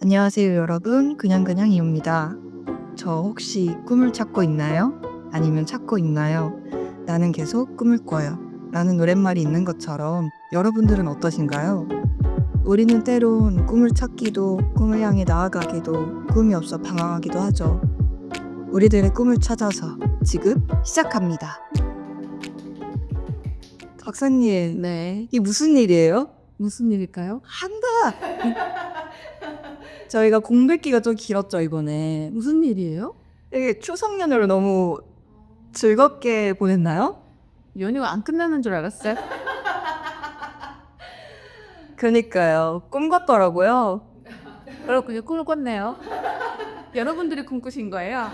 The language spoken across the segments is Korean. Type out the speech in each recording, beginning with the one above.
안녕하세요 여러분. 그냥이옵니다. 저 혹시 꿈을 찾고 있나요? 아니면 찾고 있나요? 나는 계속 꿈을 꿔요. 라는 노랫말이 있는 것처럼 여러분들은 어떠신가요? 우리는 때론 꿈을 찾기도 꿈을 향해 나아가기도 꿈이 없어 방황하기도 하죠. 우리들의 꿈을 찾아서 지금 시작합니다. 박사님, 네. 이게 무슨 일이에요? 무슨 일일까요? 한다! 저희가 공백기가 좀 길었죠 이번에. 무슨 일이에요? 되게 추석 연휴를 너무 즐겁게 보냈나요? 연휴가 안 끝나는 줄 알았어요. 그니까요. 꿈 같더라고요. 그렇군요. 꿈을 꿨네요. 여러분들이 꿈꾸신 거예요?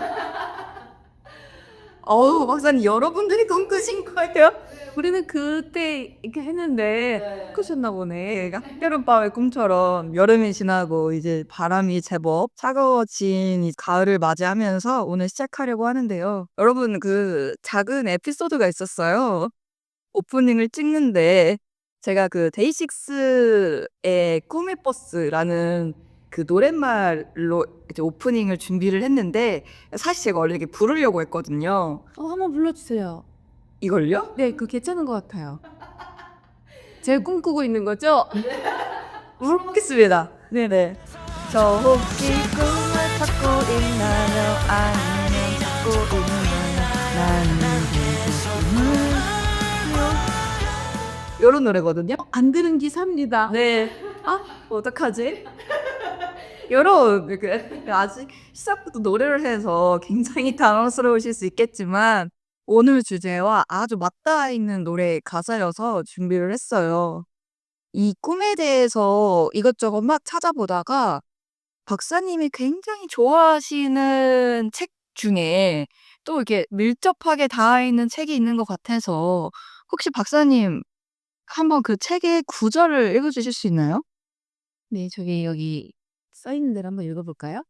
어우, 박사님, 여러분들이 꿈꾸신 거예요? 우리는 그때 이렇게 했는데 꿈꾸셨나 보네. 여름밤의 꿈처럼 여름이 지나고 이제 바람이 제법 차가워진 이 가을을 맞이하면서 오늘 시작하려고 하는데요. 여러분, 그 작은 에피소드가 있었어요. 오프닝을 찍는데 제가 그 데이식스의 꿈의 버스라는 그 노랫말로 이제 오프닝을 준비를 했는데 사실 제가 원래 이렇게 부르려고 했거든요. 한번 불러주세요. 이걸요? 네, 그거 괜찮은 것 같아요. 제가 꿈꾸고 있는 거죠? 부르겠습니다. 네네. 저 혹시 꿈을 찾고 있나요? 아니면 찾고 있나요? 나는 계속 꿈을 이런 노래거든요. 안 들은 기사입니다. 네. 어떡하지? 여러분, 아직 시작부터 노래를 해서 굉장히 당황스러우실 수 있겠지만 오늘 주제와 아주 맞닿아 있는 노래의 가사여서 준비를 했어요. 이 꿈에 대해서 이것저것 막 찾아보다가 박사님이 굉장히 좋아하시는 책 중에 또 이렇게 밀접하게 닿아 있는 책이 있는 것 같아서 혹시 박사님 한번 그 책의 구절을 읽어주실 수 있나요? 네, 저기 여기 써 있는 대로 한번 읽어볼까요?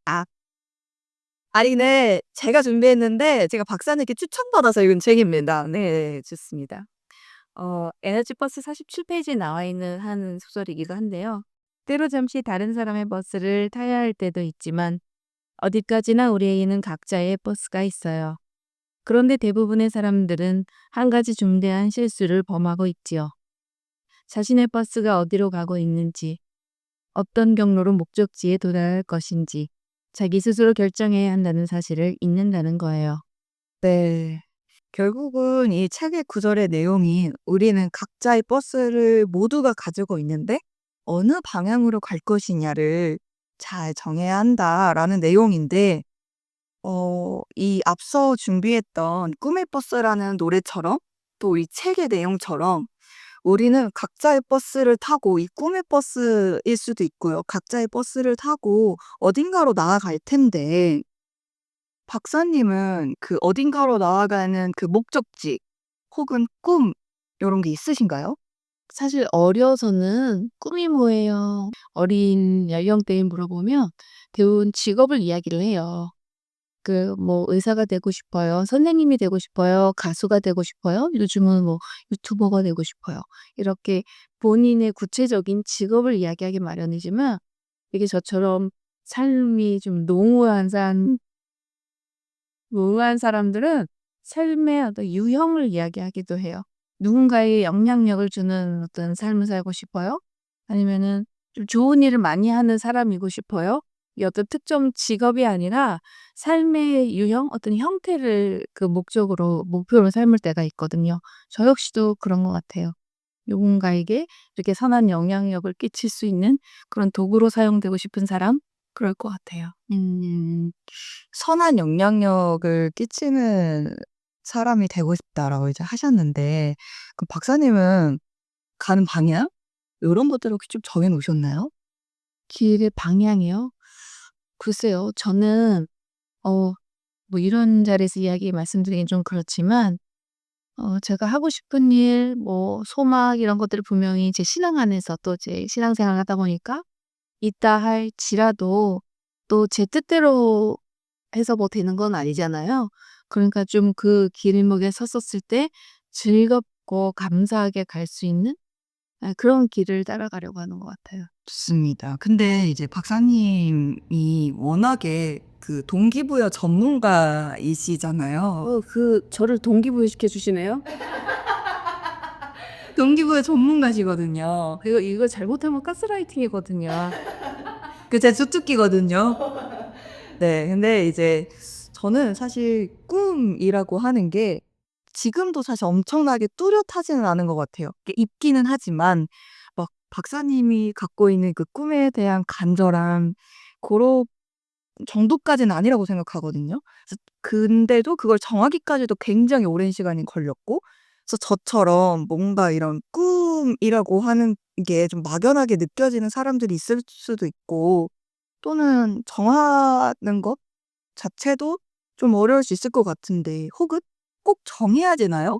아니 네. 제가 준비했는데 제가 박사님께 추천받아서 읽은 책입니다. 네. 좋습니다. 에너지 버스 47페이지에 나와 있는 한 소설이기도 한데요. 때로 잠시 다른 사람의 버스를 타야 할 때도 있지만 어디까지나 우리에게는 각자의 버스가 있어요. 그런데 대부분의 사람들은 한 가지 중대한 실수를 범하고 있지요. 자신의 버스가 어디로 가고 있는지, 어떤 경로로 목적지에 도달할 것인지 자기 스스로 결정해야 한다는 사실을 잊는다는 거예요. 네. 결국은 이 책의 구절의 내용이 우리는 각자의 버스를 모두가 가지고 있는데 어느 방향으로 갈 것이냐를 잘 정해야 한다라는 내용인데 이 앞서 준비했던 꿈의 버스라는 노래처럼 또 이 책의 내용처럼 우리는 각자의 버스를 타고 이 꿈의 버스일 수도 있고요. 각자의 버스를 타고 어딘가로 나아갈 텐데 박사님은 그 어딘가로 나아가는 그 목적지 혹은 꿈 요런 게 있으신가요? 사실 어려서는 "꿈이 뭐예요?" 어린 연령대에 물어보면 대부분 직업을 이야기를 해요. 뭐 "의사가 되고 싶어요. 선생님이 되고 싶어요. 가수가 되고 싶어요. 요즘은 뭐 유튜버가 되고 싶어요." 이렇게 본인의 구체적인 직업을 이야기하기 마련이지만 이게 저처럼 삶이 좀 농후한 사람들은 삶의 어떤 유형을 이야기하기도 해요. 누군가에게 영향력을 주는 어떤 삶을 살고 싶어요? 아니면은 좀 좋은 일을 많이 하는 사람이고 싶어요? 이 어떤 특정 직업이 아니라 삶의 유형, 어떤 형태를 목표로 삼을 때가 있거든요. 저 역시도 그런 것 같아요. 누군가에게 이렇게 선한 영향력을 끼칠 수 있는 그런 도구로 사용되고 싶은 사람? 그럴 것 같아요. 음. "선한 영향력을 끼치는 사람이 되고 싶다."라고 이제 하셨는데 그럼 박사님은 가는 방향 요런 것들을 혹시 좀 정해 놓으셨나요? 길의 방향이요? 글쎄요. 저는 어 뭐 이런 자리에서 이야기 말씀드리긴 좀 그렇지만 제가 하고 싶은 일, 뭐 소망 이런 것들을 분명히 제 신앙 안에서 또 제 신앙생활을 하다 보니까 있다 할지라도 또 제 뜻대로 해서 뭐 되는 건 아니잖아요. 그러니까 좀 그 길목에 섰었을 때 즐겁고 감사하게 갈 수 있는 그런 길을 따라가려고 하는 것 같아요. 좋습니다. 근데 이제 박사님이 워낙에 그 동기부여 전문가이시잖아요. 저를 동기부여시켜 주시네요. 동기부여 전문가시거든요. 이거 잘못하면 가스라이팅이거든요. 제 주특기거든요. 네, 근데 이제 저는 사실 꿈이라고 하는 게 지금도 사실 엄청나게 뚜렷하지는 않은 것 같아요. 이게 있기는 하지만 막 박사님이 갖고 있는 그 꿈에 대한 간절함, 그런 정도까지는 아니라고 생각하거든요. 그래서 근데도 그걸 정하기까지도 굉장히 오랜 시간이 걸렸고, 그래서 저처럼 뭔가 이런 꿈이라고 하는 게 좀 막연하게 느껴지는 사람들이 있을 수도 있고, 또는 정하는 것 자체도 좀 어려울 수 있을 것 같은데, 혹은 꼭 정해야 되나요?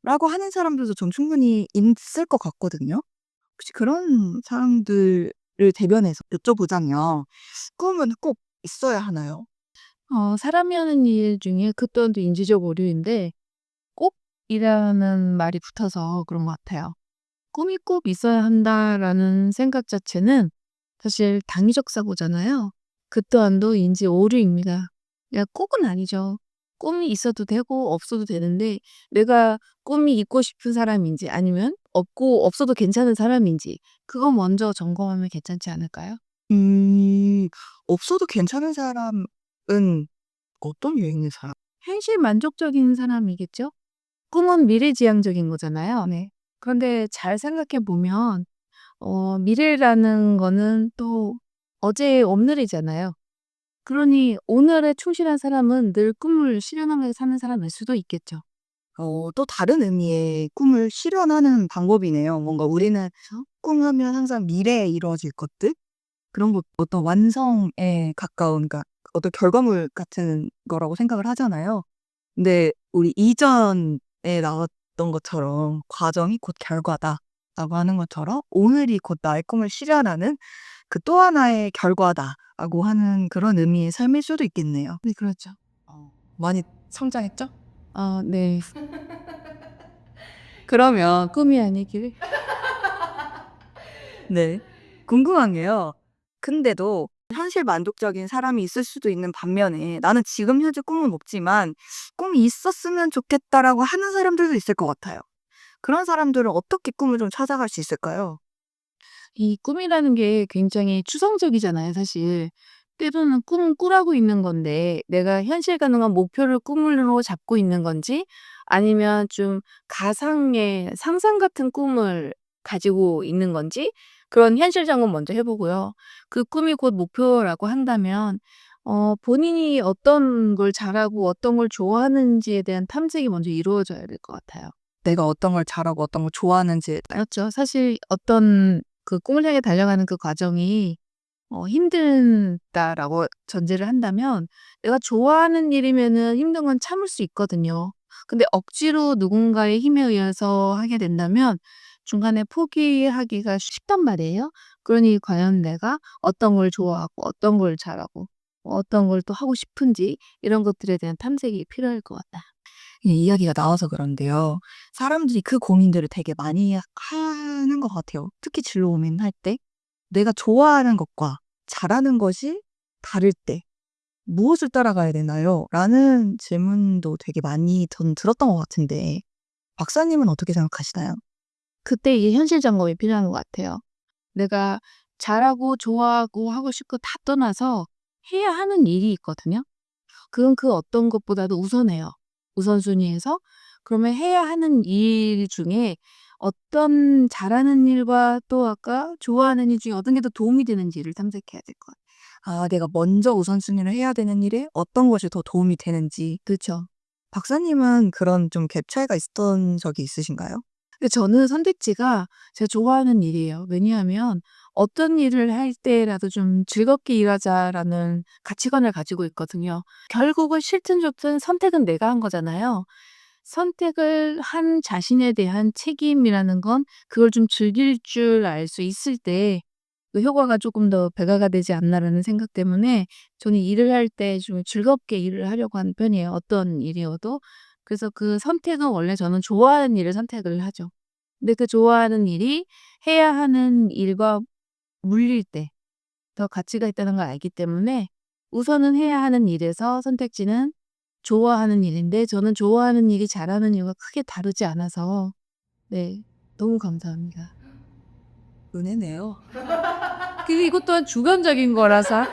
라고 하는 사람들도 전 충분히 있을 것 같거든요. 혹시 그런 사람들을 대변해서 여쭤보자면, 꿈은 꼭 있어야 하나요? 사람이 하는 일 중에 그 또한도 인지적 오류인데 꼭이라는 말이 붙어서 그런 것 같아요. '꿈이 꼭 있어야 한다.'라는 생각 자체는 사실 당위적 사고잖아요. 그 또한도 인지 오류입니다. 꼭은 아니죠. 꿈이 있어도 되고 없어도 되는데 내가 꿈이 있고 싶은 사람인지 아니면 없어도 괜찮은 사람인지 그거 먼저 점검하면 괜찮지 않을까요? 음, 없어도 괜찮은 사람은 어떤 유형의 사람? 현실 만족적인 사람이겠죠? 꿈은 미래지향적인 거잖아요. 네. 그런데 잘 생각해 보면 미래라는 거는 또 어제의 오늘이잖아요. 그러니 오늘에 충실한 사람은 늘 꿈을 실현하면서 사는 사람일 수도 있겠죠. 또 다른 의미의 꿈을 실현하는 방법이네요. 뭔가 우리는 꿈하면 항상 미래에 이루어질 것들? 그런 것, 어떤 완성에 가까운, 그러니까 어떤 결과물 같은 거라고 생각을 하잖아요. 근데 우리 이전에 나왔던 것처럼 과정이 곧 결과다라고 하는 것처럼 오늘이 곧 나의 꿈을 실현하는 그 또 하나의 결과다라고 하는 그런 의미의 삶일 수도 있겠네요. 네, 그렇죠. 많이 성장했죠? 네. 그러면 꿈이 아니길. 네. 궁금한 게요. 근데도 현실 만족적인 사람이 있을 수도 있는 반면에 나는 지금 현재 꿈은 없지만 '꿈이 있었으면 좋겠다.'라고 하는 사람들도 있을 것 같아요. 그런 사람들은 어떻게 꿈을 좀 찾아갈 수 있을까요? 이 꿈이라는 게 굉장히 추상적이잖아요, 사실. 때로는 꿈은 꾸라고 있는 건데 내가 현실 가능한 목표를 꿈으로 잡고 있는 건지 아니면 좀 가상의 상상 같은 꿈을 가지고 있는 건지 그런 현실 점검 먼저 해 보고요. 그 꿈이 곧 목표라고 한다면 본인이 어떤 걸 잘하고 어떤 걸 좋아하는지에 대한 탐색이 먼저 이루어져야 될 것 같아요. 내가 어떤 걸 잘하고 어떤 걸 좋아하는지에 따라. 그렇죠. 사실 어떤 그 꿈을 향해 달려가는 그 과정이 힘들다라고 전제를 한다면 내가 좋아하는 일이면은 힘든 건 참을 수 있거든요. 근데 억지로 누군가의 힘에 의해서 하게 된다면 중간에 포기하기가 쉽단 말이에요. 그러니 과연 내가 어떤 걸 좋아하고 어떤 걸 잘하고 어떤 걸 또 하고 싶은지 이런 것들에 대한 탐색이 필요할 것 같다. 이야기가 나와서 그런데요. 사람들이 그 고민들을 되게 많이 하는 것 같아요. 특히 진로 고민할 때. 내가 좋아하는 것과 잘하는 것이 다를 때 무엇을 따라가야 되나요? 라는 질문도 되게 많이 전 들었던 것 같은데 박사님은 어떻게 생각하시나요? 그때 이게 현실 점검이 필요한 것 같아요. 내가 잘하고 좋아하고 하고 싶고 다 떠나서 해야 하는 일이 있거든요. 그건 그 어떤 것보다도 우선해요. 우선순위에서 그러면 해야 하는 일 중에 어떤 잘하는 일과 또 아까 좋아하는 일 중에 어떤 게 더 도움이 되는지를 탐색해야 될 것 같아요. 내가 먼저 우선순위를 해야 되는 일에 어떤 것이 더 도움이 되는지. 그렇죠. 박사님은 그런 좀 갭 차이가 있었던 적이 있으신가요? 근데 저는 선택지가 제가 좋아하는 일이에요. 왜냐하면 어떤 일을 할 때라도 좀 즐겁게 일하자라는 가치관을 가지고 있거든요. 결국은 싫든 좋든 선택은 내가 한 거잖아요. 선택을 한 자신에 대한 책임이라는 건 그걸 좀 즐길 줄 알 수 있을 때 그 효과가 조금 더 배가가 되지 않나라는 생각 때문에 저는 일을 할 때 좀 즐겁게 일을 하려고 하는 편이에요, 어떤 일이어도. 그래서 그 선택은 원래 저는 좋아하는 일을 선택을 하죠. 근데 그 좋아하는 일이 해야 하는 일과 물릴 때 더 가치가 있다는 걸 알기 때문에 우선은 해야 하는 일에서 선택지는 좋아하는 일인데 저는 좋아하는 일이 잘하는 이유가 크게 다르지 않아서 네. 너무 감사합니다. 은혜네요. 그리고 이것 또한 주관적인 거라서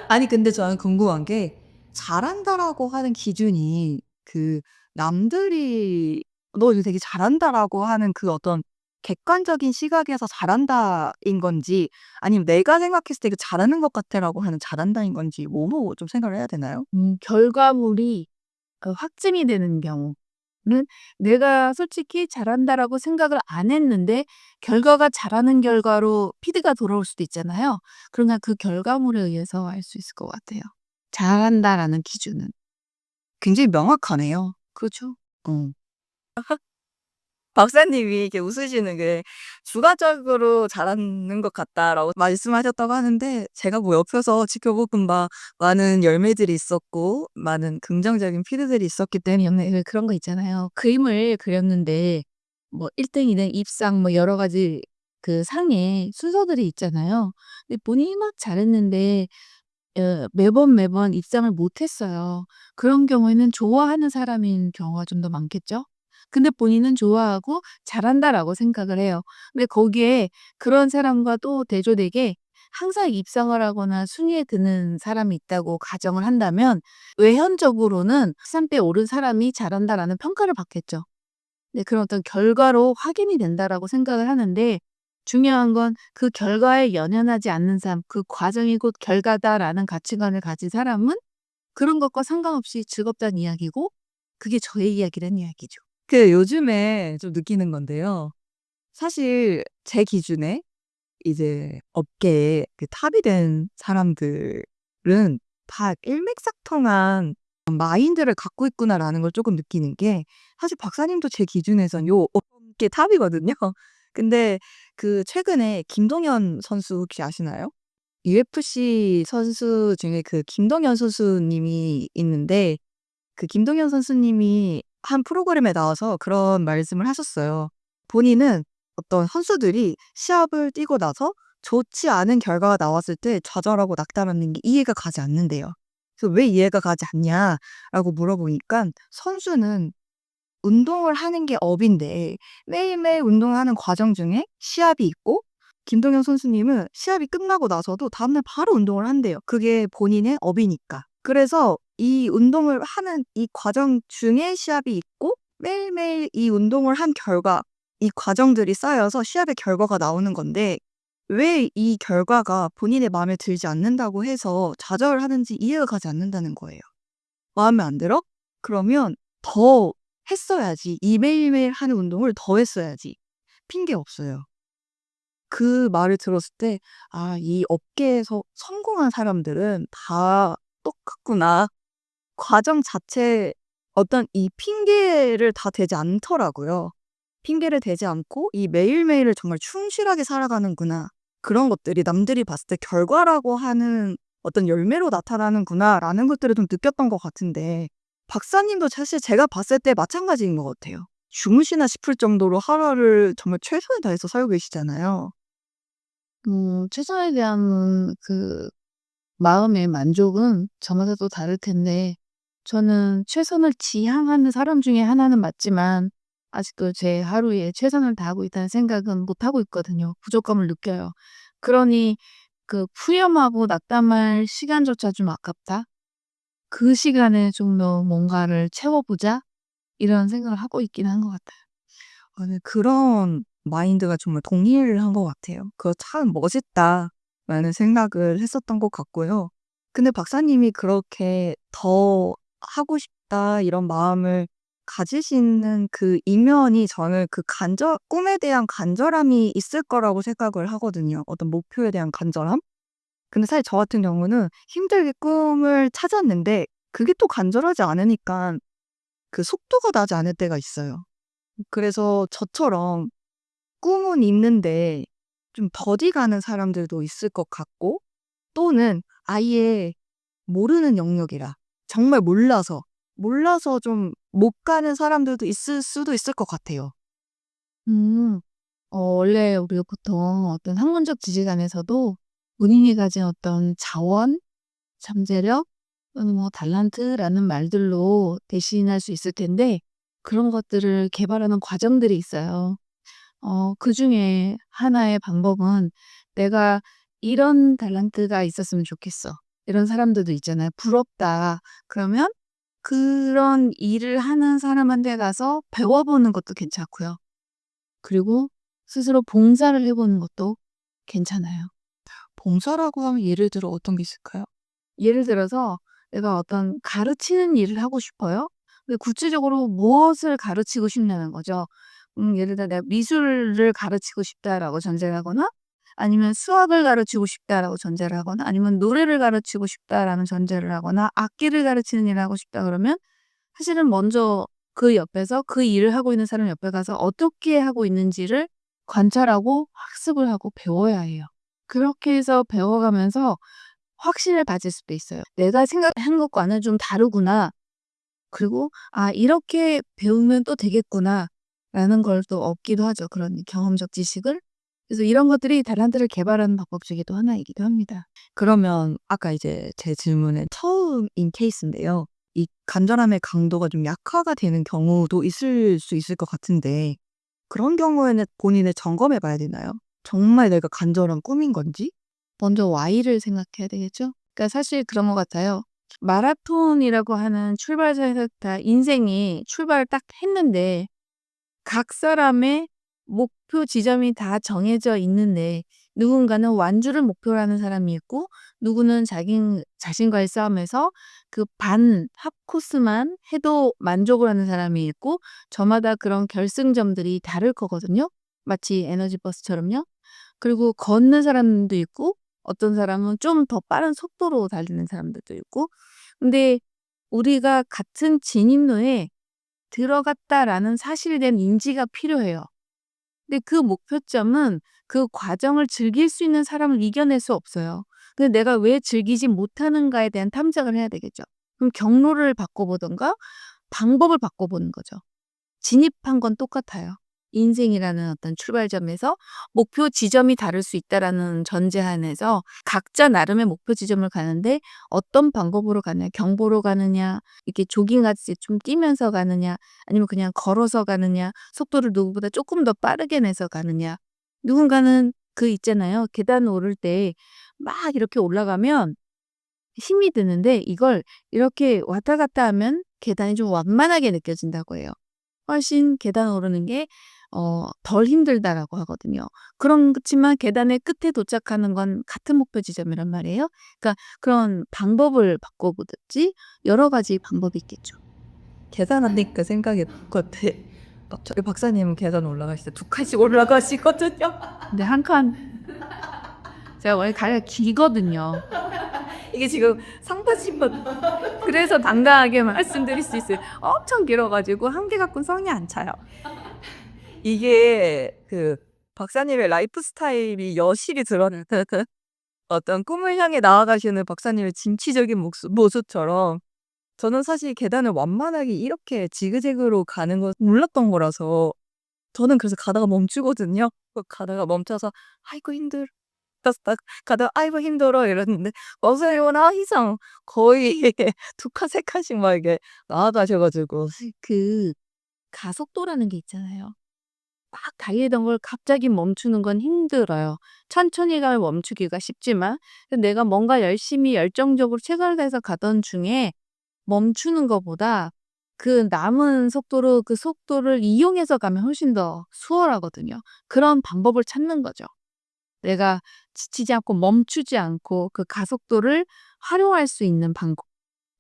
아니 근데 저는 궁금한 게 잘한다라고 하는 기준이 그 남들이 "너 이거 되게 잘한다."라고 하는 그 어떤 객관적인 시각에서 잘한다인 건지 아니면 내가 생각했을 때 그 "잘하는 것 같아."라고 하는 잘한다인 건지 뭐로 좀 생각을 해야 되나요? 결과물이 확증이 되는 경우는 내가 솔직히 잘한다라고 생각을 안 했는데 결과가 잘하는 결과로 피드가 돌아올 수도 있잖아요. 그러면 그 결과물에 의해서 알 수 있을 것 같아요. 잘한다라는 기준은. 굉장히 명확하네요. 그렇죠. 어. 박사님이 이렇게 웃으시는 게 "주관적으로 잘하는 것 같다."라고 말씀하셨다고 하는데 제가 뭐 옆에서 지켜본 바 많은 열매들이 있었고 많은 긍정적인 피드들이 있었기 때문에 왜 그런 거 있잖아요. 그림을 그렸는데 뭐 1 등이든 입상 뭐 여러 가지 그 상의 순서들이 있잖아요. 근데 본인이 막 잘했는데 매번 입상을 못 했어요. 그런 경우에는 좋아하는 사람인 경우가 좀 더 많겠죠? 근데 본인은 좋아하고 '잘한다.'라고 생각을 해요. 근데 거기에 그런 사람과 또 대조되게 항상 입상을 하거나 순위에 드는 사람이 있다고 가정을 한다면 외현적으로는 '시상대에 오른 사람이 잘한다.'라는 평가를 받겠죠. 네, 그런 어떤 결과로 확인이 된다라고 생각을 하는데 중요한 건 그 결과에 연연하지 않는 삶, 그 과정이 곧 결과다라는 가치관을 가진 사람은 그런 것과 상관없이 즐겁다는 이야기고 그게 저의 이야기란 이야기죠. 그 요즘에 좀 느끼는 건데요. 사실 제 기준에 이제 업계에 그 탑이 된 사람들은 다 일맥상통한 마인드를 갖고 있구나라는 걸 쪼금 느끼는 게 사실 박사님도 제 기준에선 요 업계 탑이거든요. 근데 그 최근에 김동현 선수 혹시 아시나요? UFC 선수 중에 그 김동현 선수님이 있는데 그 김동현 선수님이 한 프로그램에 나와서 그런 말씀을 하셨어요. 본인은 어떤 선수들이 시합을 뛰고 나서 좋지 않은 결과가 나왔을 때 좌절하고 낙담하는 게 이해가 가지 않는대요. 그래서 "왜 이해가 가지 않냐?"라고 물어보니깐 선수는 운동을 하는 게 업인데 매일매일 운동하는 과정 중에 시합이 있고 김동현 선수님은 시합이 끝나고 나서도 다음날 바로 운동을 한대요. 그게 본인의 업이니까. 그래서 이 운동을 하는 이 과정 중에 시합이 있고 매일매일 이 운동을 한 결과 이 과정들이 쌓여서 시합의 결과가 나오는 건데 왜 이 결과가 본인의 마음에 들지 않는다고 해서 좌절하는지 이해가 가지 않는다는 거예요. 마음에 안 들어? 그러면 더 했어야지. 이 매일매일 하는 운동을 더 했어야지. 핑계 없어요. 그 말을 들었을 때 '아 이 업계에서 성공한 사람들은 다 똑같구나.' 과정 자체에 어떤 이 핑계를 다 대지 않더라고요. 핑계를 대지 않고 이 매일매일을 정말 충실하게 살아가는구나. 그런 것들이 남들이 봤을 때 '결과라고 하는 어떤 열매로 나타나는구나.'라는 것들을 좀 느꼈던 것 같은데 박사님도 사실 제가 봤을 때 마찬가지인 것 같아요. 주무시나 싶을 정도로 하루를 정말 최선을 다해서 살고 계시잖아요. 최선에 대한 그 마음의 만족은 저마다 또 다를 텐데 저는 최선을 지향하는 사람 중에 하나는 맞지만 아직도 제 하루에 최선을 다하고 있다는 생각은 못하고 있거든요. 부족감을 느껴요. 그러니 그 푸념하고 낙담할 시간조차 좀 아깝다. 그 시간에 좀 더 뭔가를 채워보자. 이런 생각을 하고 있긴 한 것 같아요. 네 그런 마인드가 정말 동일한 것 같아요. 그거 참 멋있다라는 생각을 했었던 것 같고요. 근데 박사님이 그렇게 '더 하고 싶다.' 이런 마음을 가지시는 그 이면이 저는 그 꿈에 대한 간절함이 있을 거라고 생각을 하거든요, 어떤 목표에 대한 간절함? 근데 사실 저 같은 경우는 힘들게 꿈을 찾았는데 그게 또 간절하지 않으니까 그 속도가 나지 않을 때가 있어요. 그래서 저처럼 꿈은 있는데 좀 더디 가는 사람들도 있을 것 같고 또는 아예 모르는 영역이라 정말 몰라서 좀 못 가는 사람들도 있을 수도 있을 것 같아요. 음. 원래 우리가 보통 어떤 학문적 지식안에서도 본인이 가진 어떤 자원, 잠재력 또는 뭐 달란트라는 말들로 대신할 수 있을 텐데 그런 것들을 개발하는 과정들이 있어요. 그중에 하나의 방법은 '내가 이런 달란트가 있었으면 좋겠어.' 이런 사람들도 있잖아요. '부럽다.' 그러면 그런 일을 하는 사람한테 가서 배워보는 것도 괜찮고요. 그리고 스스로 봉사를 해 보는 것도 괜찮아요. 봉사라고 하면 예를 들어 어떤 게 있을까요? 예를 들어서 내가 어떤 가르치는 일을 하고 싶어요. 근데 구체적으로 무엇을 가르치고 싶냐는 거죠. 예를 들어 '내가 미술을 가르치고 싶다.'라고 전제를 하거나 아니면 '수학을 가르치고 싶다.'라고 전제를 하거나 아니면 '노래를 가르치고 싶다.'라는 전제를 하거나 '악기를 가르치는 일을 하고 싶다.' 그러면 사실은 먼저 그 옆에서 그 일을 하고 있는 사람 옆에 가서 어떻게 하고 있는지를 관찰하고 학습을 하고 배워야 해요. 그렇게 해서 배워가면서 확신을 가질 수도 있어요. '내가 생각한 것과는 좀 다르구나.' 그리고 '아 이렇게 배우면 또 되겠구나.'라는 걸 또 얻기도 하죠, 그런 경험적 지식을. 그래서 이런 것들이 달란트를 개발하는 방법 중에 또 하나이기도 합니다. 그러면 아까 이제 제 질문의 처음인 케이스인데요. 이 간절함의 강도가 좀 약화가 되는 경우도 있을 수 있을 것 같은데 그런 경우에는 본인을 점검해 봐야 되나요? 정말 내가 간절한 꿈인 건지? 먼저 Y를 생각해야 되겠죠? 그러니까 사실 그런 것 같아요. 마라톤이라고 하는 출발선에서 다 인생이 출발을 딱 했는데 각 사람의 목표 지점이 다 정해져 있는데 누군가는 완주를 목표로 하는 사람이 있고 누구는 자신과의 싸움에서 그 반 합 코스만 해도 만족을 하는 사람이 있고 저마다 그런 결승점들이 다를 거거든요. 마치 에너지 버스처럼요. 그리고 걷는 사람도 있고 어떤 사람은 좀 더 빠른 속도로 달리는 사람들도 있고. 근데 우리가 같은 진입로에 들어갔다라는 사실에 대한 인지가 필요해요. 근데 그 목표점은 그 과정을 즐길 수 있는 사람을 이겨낼 수 없어요. 근데 내가 왜 즐기지 못하는가에 대한 탐색을 해야 되겠죠. 그럼 경로를 바꿔보든가 방법을 바꿔보는 거죠. 진입한 건 똑같아요. 인생이라는 어떤 출발점에서 목표 지점이 다를 수 있다라는 전제 하에서 각자 나름의 목표 지점을 가는데 어떤 방법으로 가느냐, 경보로 가느냐, 이렇게 조깅하듯이 좀 뛰면서 가느냐, 아니면 그냥 걸어서 가느냐, 속도를 누구보다 조금 더 빠르게 내서 가느냐. 누군가는 그 있잖아요. 계단 오를 때 막 이렇게 올라가면 힘이 드는데 이걸 이렇게 왔다 갔다 하면 계단이 좀 완만하게 느껴진다고 해요. 훨씬 계단 오르는 게 덜 힘들다라고 하거든요. 그렇지만 계단의 끝에 도착하는 건 같은 목표 지점이란 말이에요. 그러니까 그런 방법을 바꿔보든지 여러 가지 방법이 있겠죠. 계산하니까 생각이 났거든. 저희 박사님은 계단 올라가실 때 두 칸씩 올라가시거든요. 근데 한 칸 제가 원래 다리가 길거든요. 이게 지금 상반신만 그래서 당당하게 말씀드릴 수 있어요. 엄청 길어 가지고 한 개 갖고는 성이 안 차요. 이게 그 박사님의 라이프 스타일이 여실히 드러나는 어떤 꿈을 향해 나아가시는 박사님의 진취적인 모습처럼 저는 사실 계단을 완만하게 이렇게 지그재그로 가는 건 몰랐던 거라서 저는 그래서 가다가 멈추거든요. 가다가 멈춰서 "아이고 힘들어." 딱 가다가 "아이고 힘들어." 이랬는데 박사님은 항상 거의 두 칸 세 칸씩 막 이렇게 나아가셔 가지고 그 가속도라는 게 있잖아요. 막 달리던 걸 갑자기 멈추는 건 힘들어요. 천천히 가면 멈추기가 쉽지만 내가 뭔가 열심히 열정적으로 최선을 다해서 가던 중에 멈추는 것보다 그 남은 속도로 그 속도를 이용해서 가면 훨씬 더 수월하거든요. 그런 방법을 찾는 거죠. 내가 지치지 않고 멈추지 않고 그 가속도를 활용할 수 있는 방법.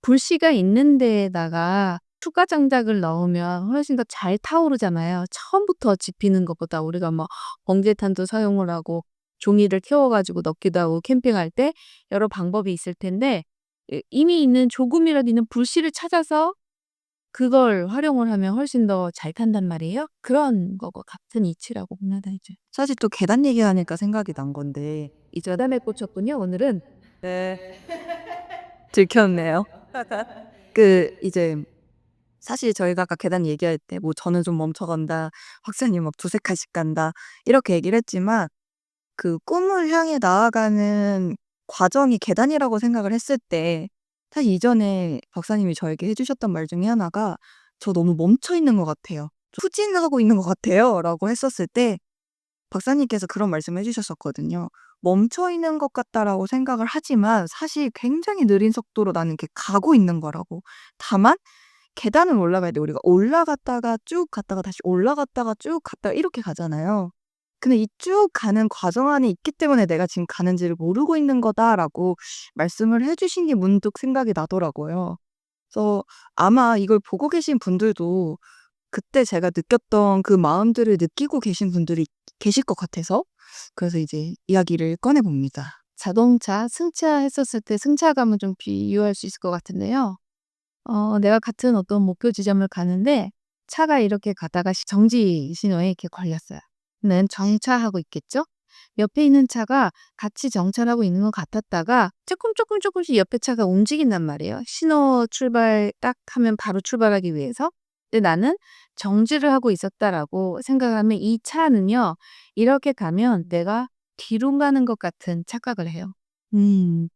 불씨가 있는 데에다가 추가 장작을 넣으면 훨씬 더 잘 타오르잖아요. 처음부터 지피는 것보다 우리가 뭐 번개탄도 사용을 하고 종이를 태워 가지고 넣기도 하고 캠핑할 때 여러 방법이 있을 텐데 이미 있는 조금이라도 있는 불씨를 찾아서 그걸 활용을 하면 훨씬 더 잘 탄단 말이에요. 그런 거고 같은 이치라고 봅니다 이제. 사실 또 계단 얘기하니까 생각이 난 건데 이제 여담에 꽂혔군요 오늘은. 네. 들켰네요. 이제 사실 저희가 아까 계단 얘기할 때 뭐 "저는 좀 멈춰간다. 박사님 막 두세 칸씩 간다." 이렇게 얘기를 했지만 그 꿈을 향해 나아가는 과정이 계단이라고 생각을 했을 때 사실 이전에 박사님이 저에게 해 주셨던 말 중에 하나가 "저 너무 멈춰 있는 것 같아요. 후진하고 있는 것 같아요."라고 했었을 때 박사님께서 그런 말씀을 해 주셨었거든요. "멈춰 있는 것 같다."라고 생각을 하지만 사실 굉장히 느린 속도로 나는 이렇게 가고 있는 거라고. 다만 계단을 올라갈 때 우리가 올라갔다가 쭉 갔다가 다시 올라갔다가 쭉 갔다가 이렇게 가잖아요. 근데 이 쭉 가는 과정 안에 있기 때문에 '내가 지금 가는지를 모르고 있는 거다.'라고 말씀을 해 주신 게 문득 생각이 나더라고요. 그래서 아마 이걸 보고 계신 분들도 그때 제가 느꼈던 그 마음들을 느끼고 계신 분들이 계실 것 같아서 그래서 이제 이야기를 꺼내 봅니다. 자동차 승차했었을 때 승차감을 좀 비유할 수 있을 것 같은데요. 내가 같은 어떤 목표 지점을 가는데 차가 이렇게 가다가 정지 신호에 이렇게 걸렸어요. 는 정차하고 있겠죠? 옆에 있는 차가 같이 정차하고 있는 것 같았다가 조금씩 옆에 차가 움직인단 말이에요. 신호 출발 딱 하면 바로 출발하기 위해서. 근데 나는 정지를 하고 있었다라고 생각하면 이 차는요. 이렇게 가면 내가 뒤로 가는 것 같은 착각을 해요. 음.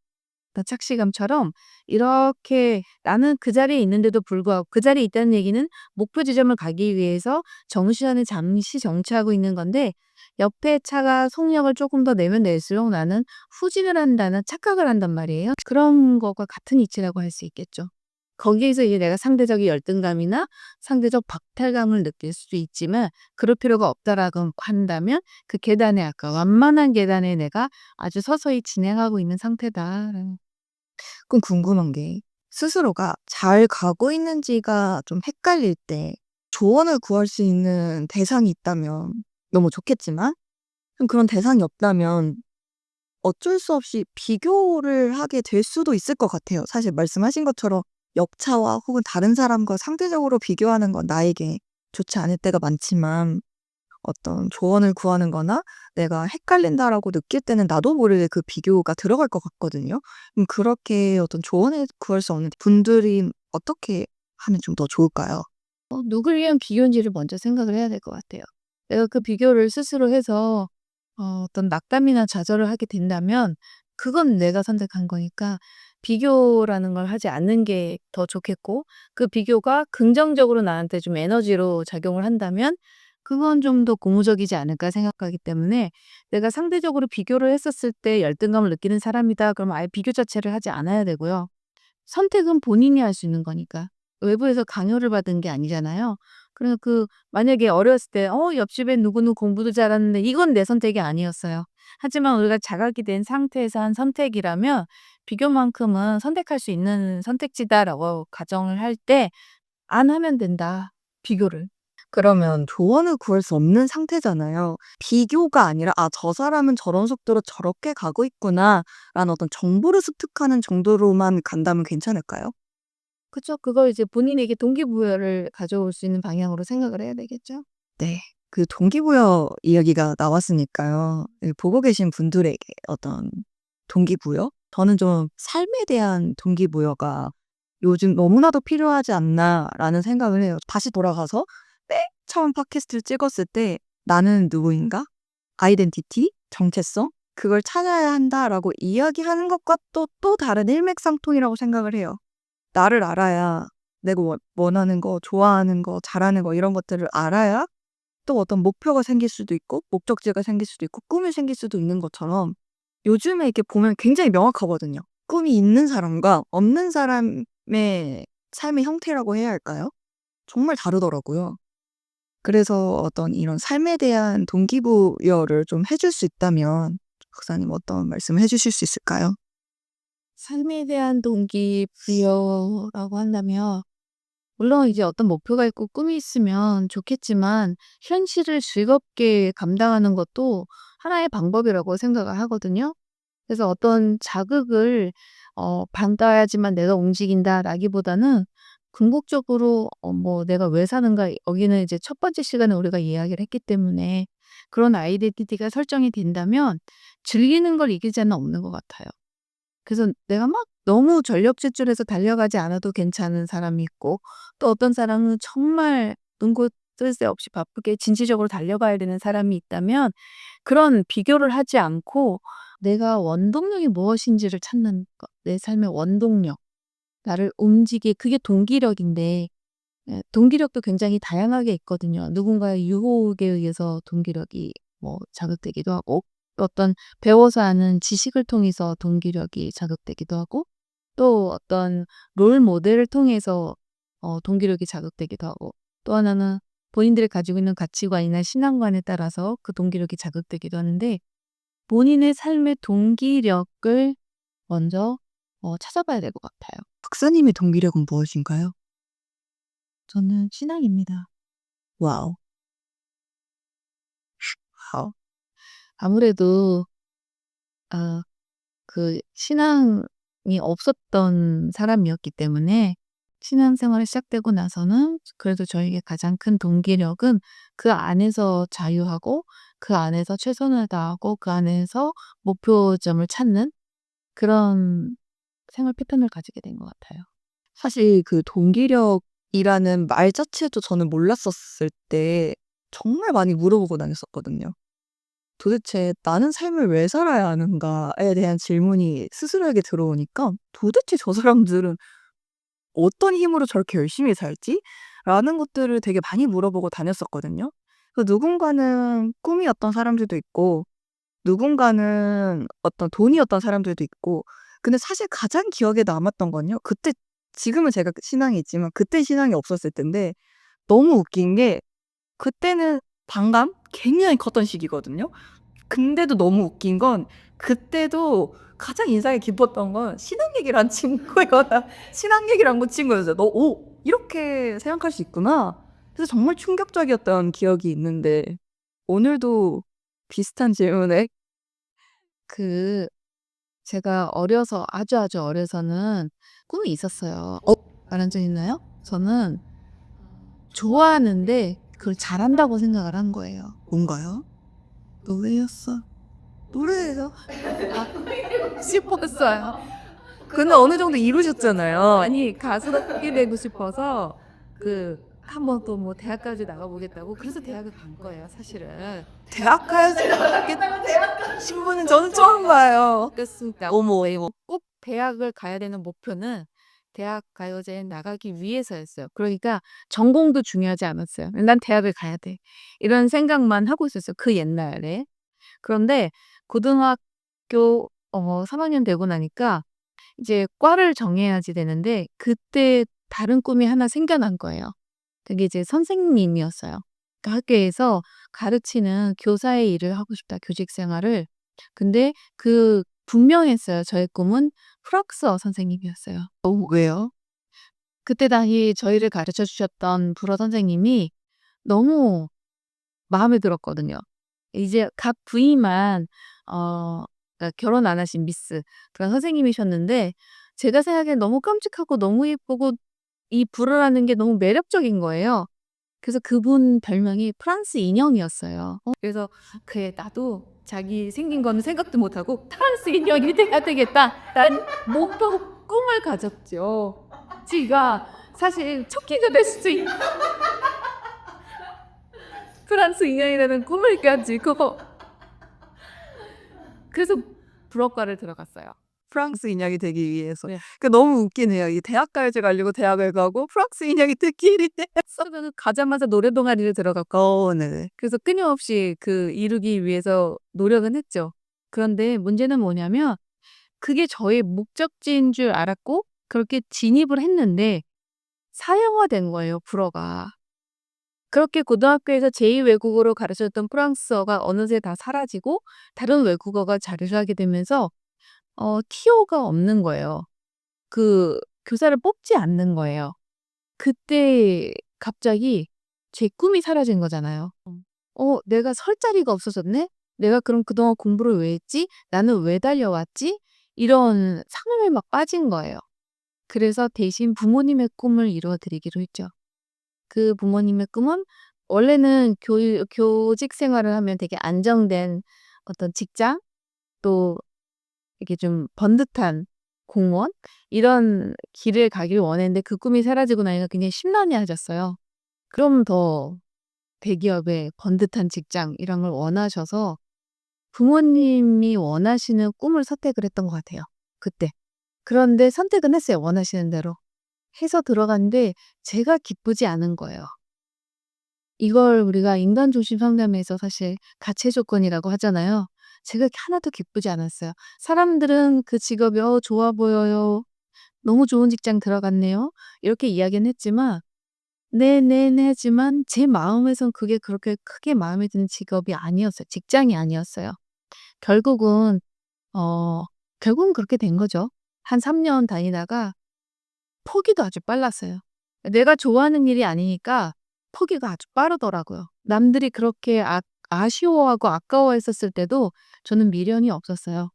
어떤 착시감처럼 이렇게 나는 그 자리에 있는데도 불구하고 그 자리에 있다는 얘기는 목표 지점을 가기 위해서 정시간에 잠시 정차하고 있는 건데 옆에 차가 속력을 조금 더 내면 낼수록 나는 후진을 한다는 착각을 한단 말이에요. 그런 것과 같은 이치라고 할 수 있겠죠. 거기에서 이제 내가 상대적인 열등감이나 상대적 박탈감을 느낄 수도 있지만 그럴 필요가 없다라고 한다면 그 계단에 아까 완만한 계단에 내가 아주 서서히 진행하고 있는 상태다라는. 그럼 궁금한 게 스스로가 잘 가고 있는지가 좀 헷갈릴 때 조언을 구할 수 있는 대상이 있다면 너무 좋겠지만 좀 그런 대상이 없다면 어쩔 수 없이 비교를 하게 될 수도 있을 것 같아요. 사실 말씀하신 것처럼 옆차와 혹은 다른 사람과 상대적으로 비교하는 건 나에게 좋지 않을 때가 많지만 어떤 조언을 구하는 거나 '내가 헷갈린다.'라고 느낄 때는 나도 모르게 그 비교가 들어갈 것 같거든요. 그렇게 어떤 조언을 구할 수 없는 분들이 어떻게 하면 좀 더 좋을까요? 누굴 위한 비교인지를 먼저 생각을 해야 될 것 같아요. 내가 그 비교를 스스로 해서 어떤 낙담이나 좌절을 하게 된다면 그건 내가 선택한 거니까 비교라는 걸 하지 않는 게 더 좋겠고 그 비교가 긍정적으로 나한테 좀 에너지로 작용을 한다면 그건 좀 더 고무적이지 않을까 생각하기 때문에 내가 상대적으로 비교를 했었을 때 열등감을 느끼는 사람이다. 그럼 아예 비교 자체를 하지 않아야 되고요. 선택은 본인이 할 수 있는 거니까. 외부에서 강요를 받은 게 아니잖아요. 그래서 만약에 어렸을 때 옆집에 누구는 공부도 잘하는데 이건 내 선택이 아니었어요. 하지만 우리가 자각이 된 상태에서 한 선택이라면 비교만큼은 선택할 수 있는 선택지다라고 가정을 할 때 안 하면 된다, 비교를. 그러면 조언을 구할 수 없는 상태잖아요. 비교가 아니라 '아 저 사람은 저런 속도로 저렇게 가고 있구나.'라는 어떤 정보를 습득하는 정도로만 간다면 괜찮을까요? 그쵸. 그걸 이제 본인에게 동기부여를 가져올 수 있는 방향으로 생각을 해야 되겠죠. 네. 그 동기부여 이야기가 나왔으니까요. 보고 계신 분들에게 어떤 동기부여? 저는 좀 '삶에 대한 동기부여가 요즘 너무나도 필요하지 않나.'라는 생각을 해요. 다시 돌아가서 맨 처음 팟캐스트를 찍었을 때 '나는 누구인가? 아이덴티티? 정체성? 그걸 찾아야 한다.'라고 이야기하는 것과 또 다른 일맥상통이라고 생각을 해요. 나를 알아야 내가 원하는 거, 좋아하는 거, 잘하는 거 이런 것들을 알아야 또 어떤 목표가 생길 수도 있고 목적지가 생길 수도 있고 꿈이 생길 수도 있는 것처럼 요즘에 이렇게 보면 굉장히 명확하거든요. 꿈이 있는 사람과 없는 사람의 삶의 형태라고 해야 할까요? 정말 다르더라고요. 그래서 어떤 이런 삶에 대한 동기부여를 좀 해줄 수 있다면 박사님 어떤 말씀을 해 주실 수 있을까요? 삶에 대한 동기부여라고 한다면 물론 이제 어떤 목표가 있고 꿈이 있으면 좋겠지만 현실을 즐겁게 감당하는 것도 하나의 방법이라고 생각을 하거든요. 그래서 어떤 자극을 받아야지만 내가 움직인다라기보다는 궁극적으로 뭐 '내가 왜 사는가.' 여기는 이제 첫 번째 시간에 우리가 이야기를 했기 때문에 그런 아이덴티티가 설정이 된다면 즐기는 걸 이길 자는 없는 것 같아요. 그래서 내가 막 너무 전력 질주해서 달려가지 않아도 괜찮은 사람이 있고 또 어떤 사람은 정말 눈코 뜰 새 없이 바쁘게 진취적으로 달려가야 되는 사람이 있다면 그런 비교를 하지 않고 내가 원동력이 무엇인지를 찾는 것. 내 삶의 원동력. 나를 그게 동기력인데 동기력도 굉장히 다양하게 있거든요. 누군가의 유혹에 의해서 동기력이 뭐 자극되기도 하고 또 어떤 배워서 아는 지식을 통해서 동기력이 자극되기도 하고 또 어떤 롤 모델을 통해서 동기력이 자극되기도 하고 또 하나는 본인들이 가지고 있는 가치관이나 신앙관에 따라서 그 동기력이 자극되기도 하는데 본인의 삶의 동기력을 먼저 찾아봐야 될 것 같아요. 박사님의 동기력은 무엇인가요? 저는 신앙입니다. 와우. 와우. 아무래도 그 신앙이 없었던 사람이었기 때문에 신앙생활이 시작되고 나서는 그래도 저에게 가장 큰 동기력은 그 안에서 자유하고 그 안에서 최선을 다하고 그 안에서 목표점을 찾는 그런 생활 패턴을 가지게 된 것 같아요. 사실 그 동기력이라는 말 자체도 저는 몰랐었을 때 정말 많이 물어보고 다녔었거든요. 도대체 '나는 삶을 왜 살아야 하는가.'에 대한 질문이 스스로에게 들어오니까 '도대체 저 사람들은 어떤 힘으로 저렇게 열심히 살지?'라는 것들을 되게 많이 물어보고 다녔었거든요. 누군가는 꿈이었던 사람들도 있고 누군가는 어떤 돈이었던 사람들도 있고 근데 사실 가장 기억에 남았던 건요. 그때 지금은 제가 신앙이 있지만 그때 신앙이 없었을 텐데 너무 웃긴 게 그때는 반감 굉장히 컸던 시기거든요. 근데도 너무 웃긴 건 그때도 가장 인상이 깊었던 건 신앙 얘기를 한 친구거나 신앙 얘기를 한 친구였어요. "너 이렇게 생각할 수 있구나." 그래서 정말 충격적이었던 기억이 있는데 오늘도 비슷한 질문에 그 제가 아주 어려서는 꿈이 있었어요. 말한 적 있나요? 저는 좋아하는데 그걸 잘한다고 생각을 한 거예요. 뭔가요? 노래였어. 노래예요. 싶었어요. 근데 어느 정도 이루셨잖아요. 아니 가수가 되고 싶어서 한번 또 뭐 대학까지 나가보겠다고 그래서 대학을 간 거예요 사실은. 대학 가야지 대학 신분은 저는 처음 봐요. 그렇습니다. 어머. 꼭 대학을 가야 되는 목표는 대학 가요제에 나가기 위해서였어요. 그러니까 전공도 중요하지 않았어요. '난 대학을 가야 돼.' 이런 생각만 하고 있었어요 그 옛날에. 그런데 고등학교 3 학년 되고 나니까 이제 과를 정해야지 되는데 그때 다른 꿈이 하나 생겨난 거예요. 그게 이제 선생님이었어요. 그러니까 학교에서 가르치는 교사의 일을 하고 싶다, 교직 생활을. 근데 분명했어요. 저의 꿈은 프랑스어 선생님이었어요. 왜요? 그때 당시 저희를 가르쳐 주셨던 불어 선생님이 너무 마음에 들었거든요. 이제 각 부위만 그러니까 결혼 안 하신 미스 그런 선생님이셨는데 제가 생각엔 너무 깜찍하고 너무 예쁘고 이 불어라는 게 너무 매력적인 거예요. 그래서 그분 별명이 프랑스 인형이었어요. 그래서 그래 나도 자기 생긴 거는 생각도 못하고 '프랑스 인형이 돼야 되겠다.'라는 목표 꿈을 가졌죠. 제가 사실 척키가 될 수도 있는 프랑스 인형이라는 꿈을 가지고 그래서 불어과를 들어갔어요. 프랑스 인형이 되기 위해서. 네. 너무 웃기네요. 이 대학 가야지 가려고 대학을 가고 프랑스 인형이 되기 위해서 저는 가자마자 노래 동아리를 들어갔고 네. 그래서 끊임없이 이루기 위해서 노력은 했죠. 그런데 문제는 뭐냐면 그게 저의 목적지인 줄 알았고 그렇게 진입을 했는데 사형화된 거예요, 불어가. 그렇게 고등학교에서 제2 외국어로 가르쳤던 프랑스어가 어느새 다 사라지고 다른 외국어가 자리를 하게 되면서 티오가 없는 거예요. 교사를 뽑지 않는 거예요. 그때 갑자기 제 꿈이 사라진 거잖아요. '내가 설 자리가 없어졌네? 내가 그럼 그동안 공부를 왜 했지? 나는 왜 달려왔지?' 이런 상황에 막 빠진 거예요. 그래서 대신 부모님의 꿈을 이루어 드리기로 했죠. 그 부모님의 꿈은 원래는 교직 생활을 하면 되게 안정된 어떤 직장 또 이렇게 좀 번듯한 공무원 이런 길을 가길 원했는데 그 꿈이 사라지고 나니까 굉장히 심란해하셨어요. 그럼 더 대기업의 번듯한 직장 이런 걸 원하셔서 부모님이 원하시는 꿈을 선택을 했던 것 같아요, 그때. 그런데 선택은 했어요, 원하시는 대로. 해서 들어갔는데 제가 기쁘지 않은 거예요. 이걸 우리가 인간 중심 상담에서 사실 가치 조건이라고 하잖아요. 제가 하나도 기쁘지 않았어요. 사람들은 그 직업이 좋아 보여요. 너무 좋은 직장 들어갔네요. 이렇게 이야기는 했지만 네네네 하지만 제 마음에선 그게 그렇게 크게 마음에 드는 직업이 아니었어요. 직장이 아니었어요. 결국은 어 결국은 그렇게 된 거죠. 한 3년 다니다가 포기도 아주 빨랐어요. 내가 좋아하는 일이 아니니까 포기가 아주 빠르더라고요. 남들이 그렇게 아쉬워하고 아까워했었을 때도 저는 미련이 없었어요.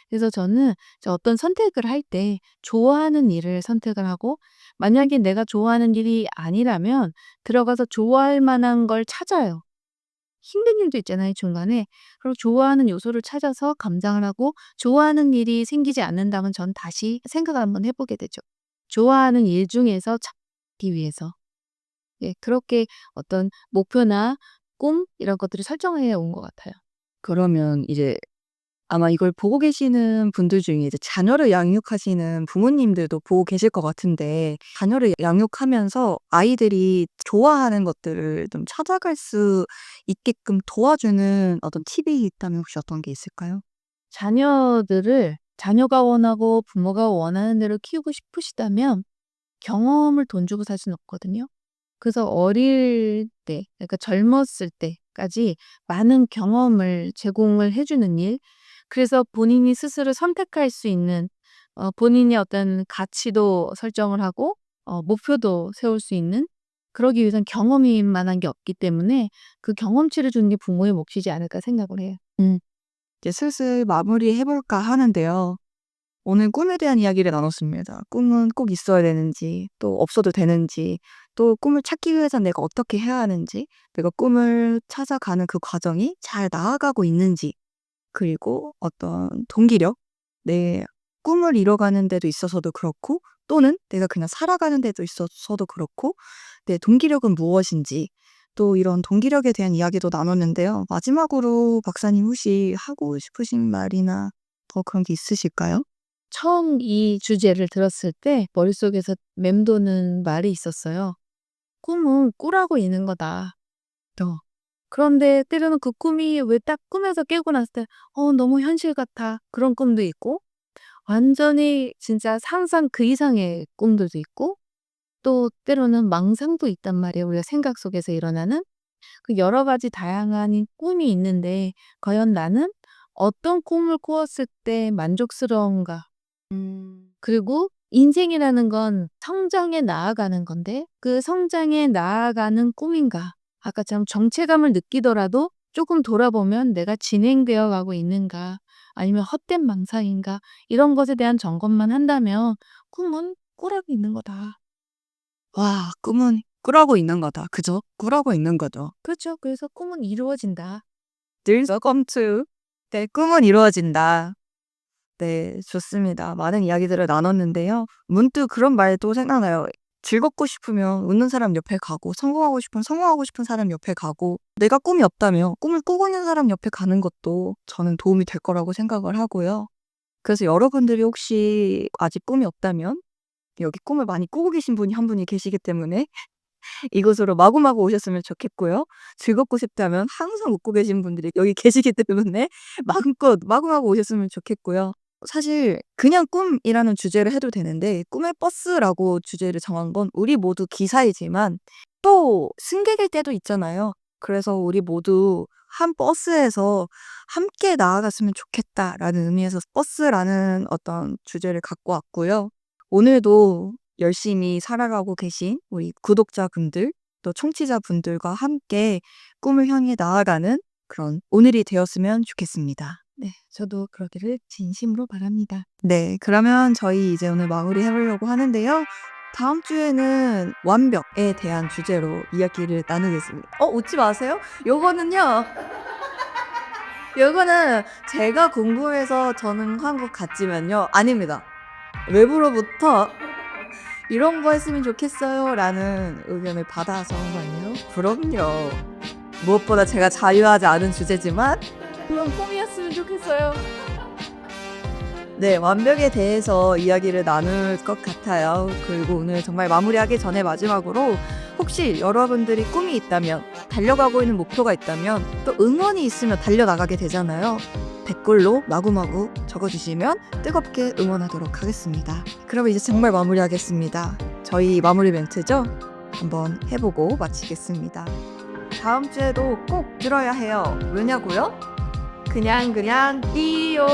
그래서 저는 어떤 선택을 할 때 좋아하는 일을 선택을 하고 만약에 내가 좋아하는 일이 아니라면 들어가서 좋아할 만한 걸 찾아요. 힘든 일도 있잖아요, 중간에. 그리고 좋아하는 요소를 찾아서 감당을 하고 좋아하는 일이 생기지 않는다면 전 다시 생각을 한번 해 보게 되죠. 좋아하는 일 중에서 찾기 위해서. 예, 그렇게 어떤 목표나 꿈 이런 것들을 설정해 온 것 같아요. 그러면 이제 아마 이걸 보고 계시는 분들 중에 이제 자녀를 양육하시는 부모님들도 보고 계실 것 같은데 자녀를 양육하면서 아이들이 좋아하는 것들을 좀 찾아갈 수 있게끔 도와주는 어떤 팁이 있다면 혹시 어떤 게 있을까요? 자녀들을 자녀가 원하고 부모가 원하는 대로 키우고 싶으시다면 경험을 돈 주고 살 수는 없거든요. 그래서 어릴 때 그러니까 젊었을 때까지 많은 경험을 제공을 해 주는 일 그래서 본인이 스스로 선택할 수 있는 본인의 어떤 가치도 설정을 하고 목표도 세울 수 있는 그러기 위해선 경험이 만한 게 없기 때문에 그 경험치를 주는 게 부모의 몫이지 않을까 생각을 해요. 이제 슬슬 마무리해 볼까 하는데요. 오늘 꿈에 대한 이야기를 나눴습니다. 꿈은 꼭 있어야 되는지, 또 없어도 되는지, 또 꿈을 찾기 위해서 내가 어떻게 해야 하는지, 내가 꿈을 찾아가는 그 과정이 잘 나아가고 있는지, 그리고 어떤 동기력, 내 꿈을 이뤄가는 데도 있어서도 그렇고, 또는 내가 그냥 살아가는 데도 있어서도 그렇고, 내 동기력은 무엇인지, 또 이런 동기력에 대한 이야기도 나눴는데요. 마지막으로 박사님 혹시 하고 싶으신 말이나 더 그런 게 있으실까요? 처음 이 주제를 들었을 때 머릿속에서 맴도는 말이 있었어요. "꿈은 꾸라고 있는 거다." 그런데 때로는 그 꿈이 왜 딱 꿈에서 깨고 났을 때 너무 현실 같아." 그런 꿈도 있고 완전히 진짜 상상 그 이상의 꿈들도 있고 또 때로는 망상도 있단 말이에요, 우리가 생각 속에서 일어나는. 그 여러 가지 다양한 꿈이 있는데 과연 나는 어떤 꿈을 꾸었을 때 만족스러운가? 그리고 인생이라는 건 성장해 나아가는 건데 그 성장해 나아가는 꿈인가? 아까처럼 정체감을 느끼더라도 조금 돌아보면 내가 진행되어 가고 있는가? 아니면 헛된 망상인가? 이런 것에 대한 점검만 한다면 '꿈은 꾸라고 있는 거다.' 와, 꿈은 꾸라고 있는 거다. 그죠? 꾸라고 있는 거죠. 그렇죠. 그래서 '꿈은 이루어진다.' Dreams come true. 네, 꿈은 이루어진다. 네, 좋습니다. 많은 이야기들을 나눴는데요. 문득 그런 말도 생각나요. 즐겁고 싶으면 웃는 사람 옆에 가고, 성공하고 싶으면 성공하고 싶은 사람 옆에 가고, 내가 꿈이 없다면 꿈을 꾸고 있는 사람 옆에 가는 것도 저는 도움이 될 거라고 생각을 하고요. 그래서 여러분들이 혹시 아직 꿈이 없다면 여기 꿈을 많이 꾸고 계신 분이 한 분이 계시기 때문에 이곳으로 마구마구 오셨으면 좋겠고요. 즐겁고 싶다면 항상 웃고 계신 분들이 여기 계시기 때문에 마음껏 마구마구 오셨으면 좋겠고요. 사실 그냥 꿈이라는 주제를 해도 되는데 꿈의 버스라고 주제를 정한 건 우리 모두 기사이지만 또 승객일 때도 있잖아요. 그래서 우리 모두 한 버스에서 함께 나아갔으면 좋겠다라는 의미에서 버스라는 어떤 주제를 갖고 왔고요. 오늘도 열심히 살아가고 계신 우리 구독자분들 또 청취자분들과 함께 꿈을 향해 나아가는 그런 오늘이 되었으면 좋겠습니다. 네. 저도 그러기를 진심으로 바랍니다. 네, 그러면 저희 이제 오늘 마무리해 보려고 하는데요. 다음 주에는 완벽에 대한 주제로 이야기를 나누겠습니다. 웃지 마세요. 요거는요. 요거는 제가 궁금해서 저는 한 것 같지만요. 아닙니다. 외부로부터 이런 거 했으면 좋겠어요 라는 의견을 받아서 한 거 아니에요? 그럼요. 무엇보다 제가 자유하지 않은 주제지만 그런 꿈이었으면 좋겠어요. 네, 완벽에 대해서 이야기를 나눌 것 같아요. 그리고 오늘 정말 마무리하기 전에 마지막으로 혹시 여러분들이 꿈이 있다면, 달려가고 있는 목표가 있다면, 또 응원이 있으면 달려나가게 되잖아요. 댓글로 마구마구 적어주시면 뜨겁게 응원하도록 하겠습니다. 그럼 이제 정말 마무리하겠습니다. 저희 마무리 멘트죠? 한번 해보고 마치겠습니다. 다음 주에도 꼭 들어야 해요. 왜냐고요? 그냥 띠요.